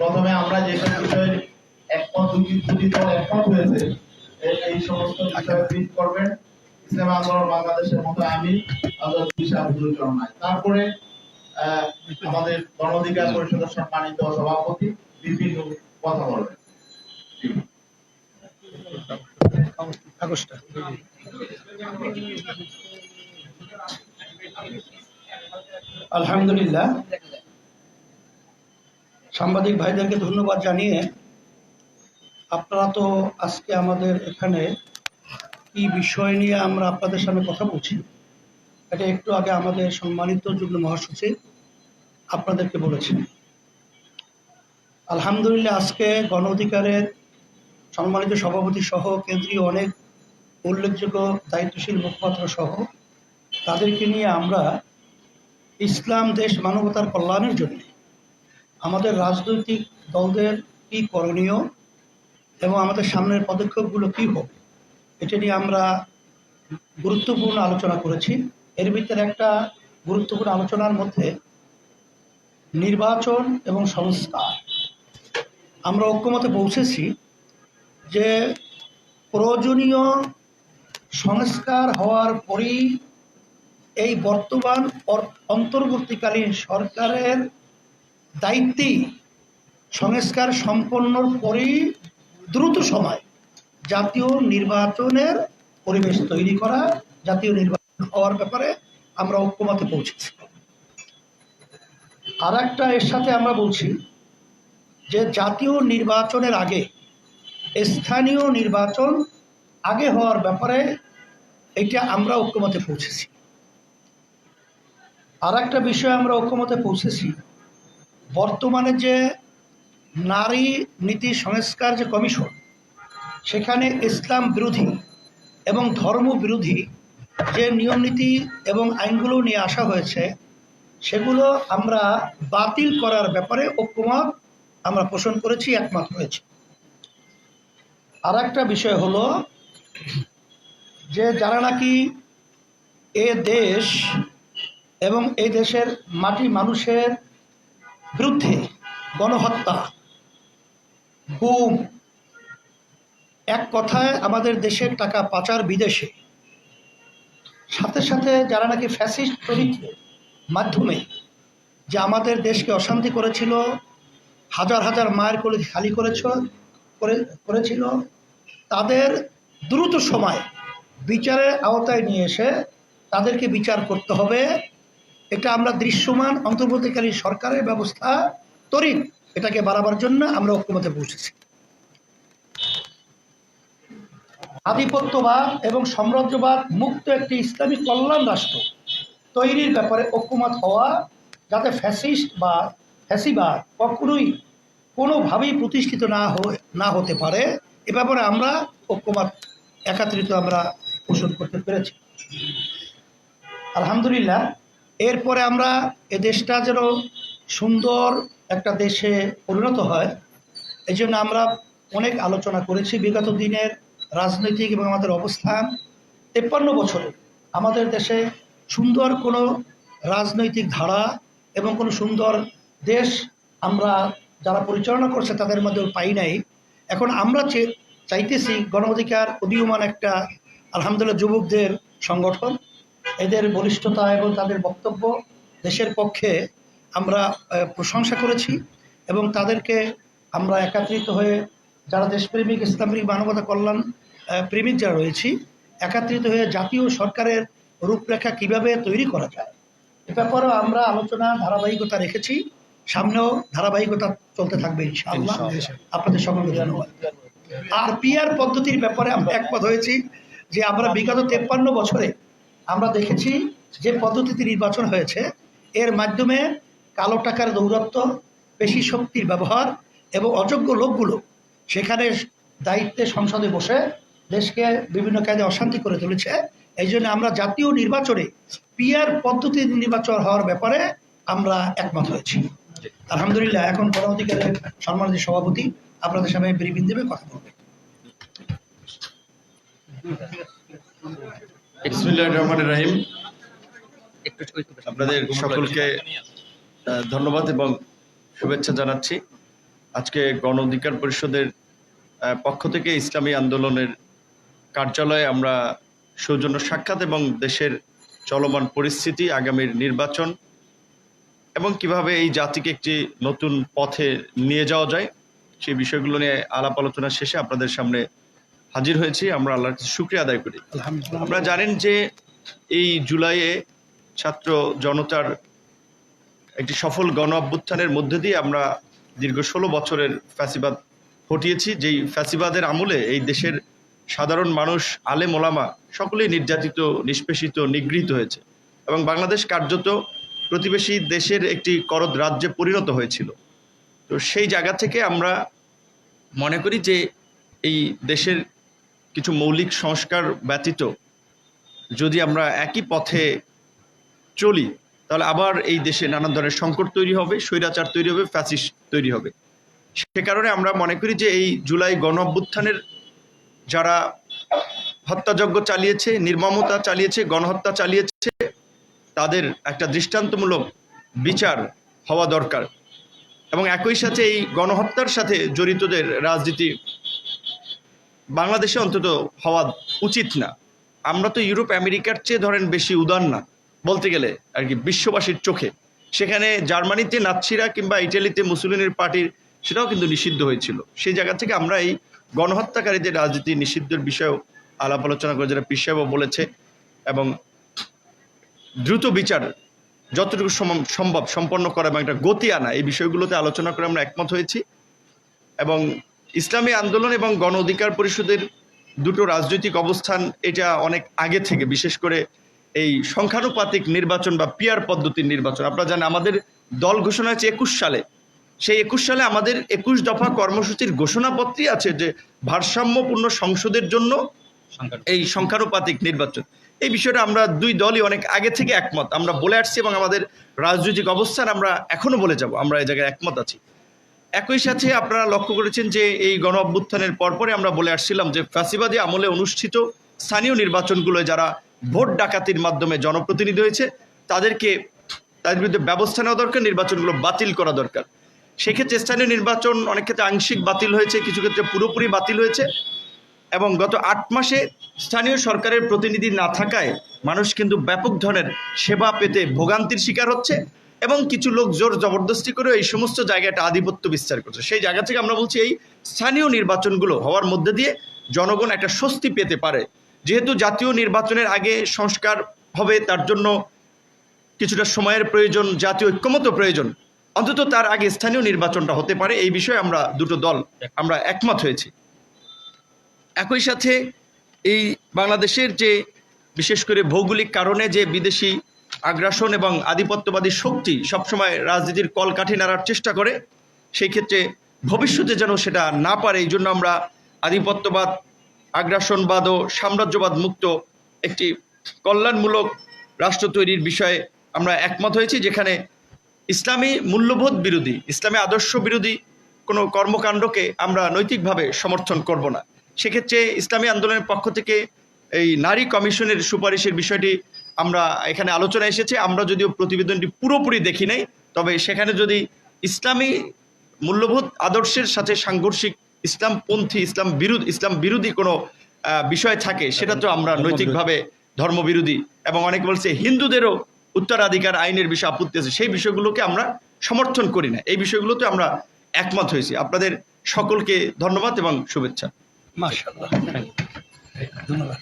প্রথমে আমরা যেসব বিষয়ে একমত দুটি দল একমত হয়েছে এই সমস্ত বিষয়ে ব্রিফ করবেন ইসলামী আন্দোলন বাংলাদেশের মতো আমি তারপরে আমাদের গণ অধিকার পরিষদের সম্মানিত সভাপতি বিভিন্ন কথা বলবেন। আলহামদুলিল্লাহ, সাংবাদিক ভাইদেরকে ধন্যবাদ জানিয়ে আপনারা তো আজকে আমাদের এখানে কি বিষয় নিয়ে আমরা আপনাদের সামনে কথা বলছি এটা একটু আগে আমাদের সম্মানিত যুগ্ম মহাসচিব আপনাদেরকে বলেছেন। আলহামদুলিল্লাহ, আজকে গণ অধিকারের সম্মানিত সভাপতি সহ কেন্দ্রীয় অনেক উল্লেখযোগ্য দায়িত্বশীল মুখপাত্র সহ তাদেরকে নিয়ে আমরা ইসলাম দেশ মানবতার কল্যাণের জন্য আমাদের রাজনৈতিক দলদের কি করণীয় এবং আমাদের সামনের পদক্ষেপগুলো কী হবে এটা নিয়ে আমরা গুরুত্বপূর্ণ আলোচনা করেছি। এর ভিতরে একটা গুরুত্বপূর্ণ আলোচনার মধ্যে নির্বাচন এবং সংস্কার। আমরা ঐক্যমতে পৌঁছেছি যে প্রয়োজনীয় সংস্কার হওয়ার পরই এই বর্তমান অন্তর্বর্তীকালীন সরকারের দায়িত্বেই সংস্কার সম্পন্নর পরেই দ্রুত সময় জাতীয় নির্বাচনের পরিবেশ তৈরি করা, জাতীয় নির্বাচন হওয়ার ব্যাপারে আমরা ঐক্যমতে পৌঁছেছি। আর একটা এর সাথে আমরা বলছি যে জাতীয় নির্বাচনের আগে স্থানীয় নির্বাচন আগে হওয়ার ব্যাপারে এটা আমরা ঐক্যমতে পৌঁছেছি। আর একটা বিষয় আমরা ঐক্যমতে পৌঁছেছি, বর্তমানে যে নারী নীতি সংস্কার যে কমিশন, সেখানে ইসলাম বিরোধী এবং ধর্ম বিরোধী যে নিয়ম নীতি এবং আইনগুলো নিয়ে আসা হয়েছে সেগুলো আমরা বাতিল করার ব্যাপারে ঐক্যমত আমরা পোষণ করেছি, একমত হয়েছি। আর একটা বিষয় হলো যে যারা নাকি এ দেশ এবং এই দেশের মাটি মানুষের বিরুদ্ধে গণহত্যা, গুম, এক কথায় আমাদের দেশের টাকা পাচার বিদেশে, সাথে সাথে যারা নাকি ফ্যাসিস্ট চরিত্রের মাধ্যমে যে আমাদের দেশকে অশান্তি করেছিল, হাজার হাজার মায়ের কোলে খালি করেছিল, তাদের দ্রুত সময় বিচারের আওতায় নিয়ে এসে তাদেরকে বিচার করতে হবে। এটা আমরা দৃশ্যমান অন্তর্বর্তীকালীন সরকারের ব্যবস্থা তরিত এটাকে বাড়াবার জন্য আমরা ঐক্যমতে পৌঁছেছি। আধিপত্যবাদ এবং সাম্রাজ্যবাদ মুক্ত একটি ইসলামিক কল্যাণ রাষ্ট্র তৈরির ব্যাপারে ঐক্যমত হওয়া, যাতে ফ্যাসিস্ট বা ফ্যাসিবাদ কখনোই কোনোভাবেই প্রতিষ্ঠিত না হতে পারে, এ ব্যাপারে আমরা ঐক্যমত একত্রিত আমরা পোষণ করতে পেরেছি। আলহামদুলিল্লাহ, এরপরে আমরা এ দেশটা যেন সুন্দর একটা দেশে পরিণত হয়, এই জন্য আমরা অনেক আলোচনা করেছি। বিগত দিনের রাজনৈতিক এবং আমাদের অবস্থান 53 বছরে আমাদের দেশে সুন্দর কোনো রাজনৈতিক ধারা এবং কোনো সুন্দর দেশ আমরা যারা পরিচালনা করছে তাদের মধ্যে পাই নাই। এখন আমরা চাইতেছি গণ অধিকার উদীয়মান একটা আলহামদুলিল্লাহ যুবকদের সংগঠন, এদের বলিষ্ঠতা এবং তাদের বক্তব্য দেশের পক্ষে আমরা প্রশংসা করেছি এবং তাদেরকে আমরা একত্রিত হয়ে যারা দেশপ্রেমিক, ইসলামপ্রেমিক, মানবতা কল্যাণ প্রেমিক যারা রয়েছি, একত্রিত হয়ে জাতীয় সরকারের রূপরেখা কিভাবে তৈরি করা যায় এ ব্যাপারেও আমরা আলোচনা ধারাবাহিকতা রেখেছি। সামনেও ধারাবাহিকতা চলতে থাকবে ইনশাআল্লাহ। আপনাদের সকলকে ধন্যবাদ। আর পিআর পদ্ধতির ব্যাপারে আমরা একমত হয়েছি যে আমরা বিগত 53 বছরে আমরা দেখেছি যে পদ্ধতিতে নির্বাচন হয়েছে, এর মাধ্যমে কালো টাকার দৌরাত্ম্য, পেশি শক্তির ব্যবহার এবং অযোগ্য লোকগুলো সেখানে দায়িত্বে সংসদে বসে দেশকে বিভিন্ন কাজে অশান্তি করে তুলেছে। এই জন্য আমরা জাতীয় নির্বাচনে পিআর পদ্ধতির নির্বাচন হওয়ার ব্যাপারে আমরা একমত হয়েছি। আলহামদুলিল্লাহ, এখন গণ অধিকারের সম্মানিত সভাপতি আপনাদের সামনে ব্রিফিং দেবে, কথা বলবে। বিসমিল্লাহির রহমানির রহিম। আপনাদের সকলকে ধন্যবাদ এবং শুভেচ্ছা জানাচ্ছি। আজকে গণ অধিকার পরিষদের পক্ষ থেকে ইসলামী আন্দোলনের কার্যালয়ে আমরা সৌজন্য সাক্ষাৎ এবং দেশের চলমান পরিস্থিতি, আগামীর নির্বাচন এবং কিভাবে এই জাতিকে একটি নতুন পথে নিয়ে যাওয়া যায় সেই বিষয়গুলো নিয়ে আলাপ আলোচনা শেষে আপনাদের সামনে হাজির হয়েছি। আমরা আল্লাহর কাছে শুকরিয়া আদায় করি। আপনারা জানেন যে এই জুলাইয়ে ছাত্র জনতার একটি সফল গণ অভ্যুত্থানের মধ্যে দিয়ে আমরা দীর্ঘ 16 বছরের ফ্যাসিবাদ হটিয়েছি। যেই ফ্যাসিবাদের আমলে এই দেশের সাধারণ মানুষ, আলেম ওলামা সকলেই নির্যাতিত, নিষ্পেষিত, নিগৃহীত হয়েছে এবং বাংলাদেশ কার্যত প্রতিবেশী দেশের একটি করদ রাজ্যে পরিণত হয়েছিল। তো সেই জায়গা থেকে আমরা মনে করি যে এই দেশের কিছু মৌলিক সংস্কার ব্যতীত যদি আমরা একই পথে চলি তাহলে আবার এই দেশে নানান ধরনের সংকট তৈরি হবে, স্বৈরাচার তৈরি হবে, ফ্যাসিস্ট তৈরি হবে। সে কারণে আমরা মনে করি যে এই জুলাই গণ অভ্যুত্থানের যারা হত্যাযজ্ঞ চালিয়েছে, নির্মমতা চালিয়েছে, গণহত্যা চালিয়েছে, তাদের একটা দৃষ্টান্তমূলক বিচার হওয়া দরকার এবং একই সাথে এই গণহত্যার সাথে জড়িতদের রাজনীতি বাংলাদেশে অন্তত হওয়া উচিত না। আমরা তো ইউরোপ আমেরিকার চেয়ে ধরেন বেশি উদার না বলতে গেলে আর কি বিশ্ববাসীর চোখে। সেখানে জার্মানিতে নাৎসিরা কিংবা ইটালিতে মুসোলিনির পার্টির সেটাও কিন্তু নিষিদ্ধ হয়েছিল। সেই জায়গা থেকে আমরা এই গণহত্যাকারীদের রাজনীতি নিষিদ্ধের বিষয়েও আলাপ আলোচনা করে, যেটা পীর সাহেবও বলেছে, এবং দ্রুত বিচার যতটুকু সম্ভব সম্পন্ন করা এবং একটা গতি আনা, এই বিষয়গুলোতে আলোচনা করে আমরা একমত হয়েছি। এবং ইসলামী আন্দোলন এবং গণ অধিকার পরিষদের দুটো রাজনৈতিক অবস্থান এটা অনেক আগে থেকে, বিশেষ করে এই সংখ্যানুপাতিক নির্বাচন বা পিয়ার পদ্ধতির নির্বাচন, আপনারা জানেন আমাদের দল ঘোষণা হয়েছে 21 সালে। সেই 21 সালে আমাদের 21 দফা কর্মসূচির ঘোষণাপত্রই আছে যে ভারসাম্যপূর্ণ সংসদের জন্য এই সংখ্যানুপাতিক নির্বাচন। এই বিষয়টা আমরা দুই দলই অনেক আগে থেকে একমত, আমরা বলে আসছি এবং আমাদের রাজনৈতিক অবস্থান আমরা এখনো বলে যাব, আমরা এই জায়গায় একমত আছি। একই সাথে আপনারা লক্ষ্য করেছেন যে এই গণ অভ্যুত্থানের পরপরে আমরা বলে আসছিলাম যে ফ্যাসিবাদী আমলে অনুষ্ঠিত স্থানীয় নির্বাচনগুলো যারা ভোট ডাকাতির মাধ্যমে জনপ্রতিনিধি হয়েছে তাদের বিরুদ্ধে ব্যবস্থা নেওয়া দরকার, নির্বাচনগুলো বাতিল করা দরকার। সেক্ষেত্রে স্থানীয় নির্বাচন অনেক ক্ষেত্রে আংশিক বাতিল হয়েছে, কিছু ক্ষেত্রে পুরোপুরি বাতিল হয়েছে এবং গত 8 মাসে স্থানীয় সরকারের প্রতিনিধি না থাকায় মানুষ কিন্তু ব্যাপক ধরনের সেবা পেতে ভোগান্তির শিকার হচ্ছে এবং কিছু লোক জোর জবরদস্তি করে এই সমস্ত জায়গায় একটা আধিপত্য বিস্তার করছে। সেই জায়গা থেকে আমরা বলছি এই স্থানীয় নির্বাচনগুলো হওয়ার মধ্যে দিয়ে জনগণ একটা স্বস্তি পেতে পারে। যেহেতু জাতীয় নির্বাচনের আগে সংস্কার হবে, তার জন্য কিছুটা সময়ের প্রয়োজন, জাতীয় ঐক্যমত্য প্রয়োজন, অন্তত তার আগে স্থানীয় নির্বাচনটা হতে পারে। এই বিষয়ে আমরা দুটো দল আমরা একমত হয়েছি। একই সাথে এই বাংলাদেশের যে বিশেষ করে ভৌগোলিক কারণে যে বিদেশি আগ্রাসন এবং আধিপত্যবাদী শক্তি সবসময় রাজনীতির কলকাঠি নাড়ার চেষ্টা করে, সেই ক্ষেত্রে ভবিষ্যতে যেন সেটা না পারে, এই জন্য আমরা আধিপত্যবাদ, আগ্রাসনবাদ ও সাম্রাজ্যবাদ মুক্ত একটি কল্যাণমূলক রাষ্ট্র তৈরির বিষয়ে আমরা একমত হয়েছি, যেখানে ইসলামী মূল্যবোধ বিরোধী, ইসলামী আদর্শ বিরোধী কোনো কর্মকাণ্ডকে আমরা নৈতিকভাবে সমর্থন করব না। সেক্ষেত্রে ইসলামী আন্দোলনের পক্ষ থেকে এই নারী কমিশনের সুপারিশের বিষয়টি আমরা এখানে আলোচনা এসেছে। আমরা যদিও প্রতিবেদনটি পুরোপুরি দেখি নাই, তবে সেখানে যদি ইসলামী মূল্যবোধ আদর্শের সাথে সাংঘর্ষিক ইসলামপন্থী, ইসলাম বিরোধী কোনো বিষয় থাকে, সেটা তো আমরা নৈতিকভাবে ধর্মবিরোধী এবং অনেকে বলছে হিন্দুদেরও উত্তরাধিকার আইনের বিষয়ে আপত্তি আছে, সেই বিষয়গুলোকে আমরা সমর্থন করি না। এই বিষয়গুলোতে আমরা একমত হয়েছি। আপনাদের সকলকে ধন্যবাদ এবং শুভেচ্ছা। মাশাআল্লাহ, ধন্যবাদ।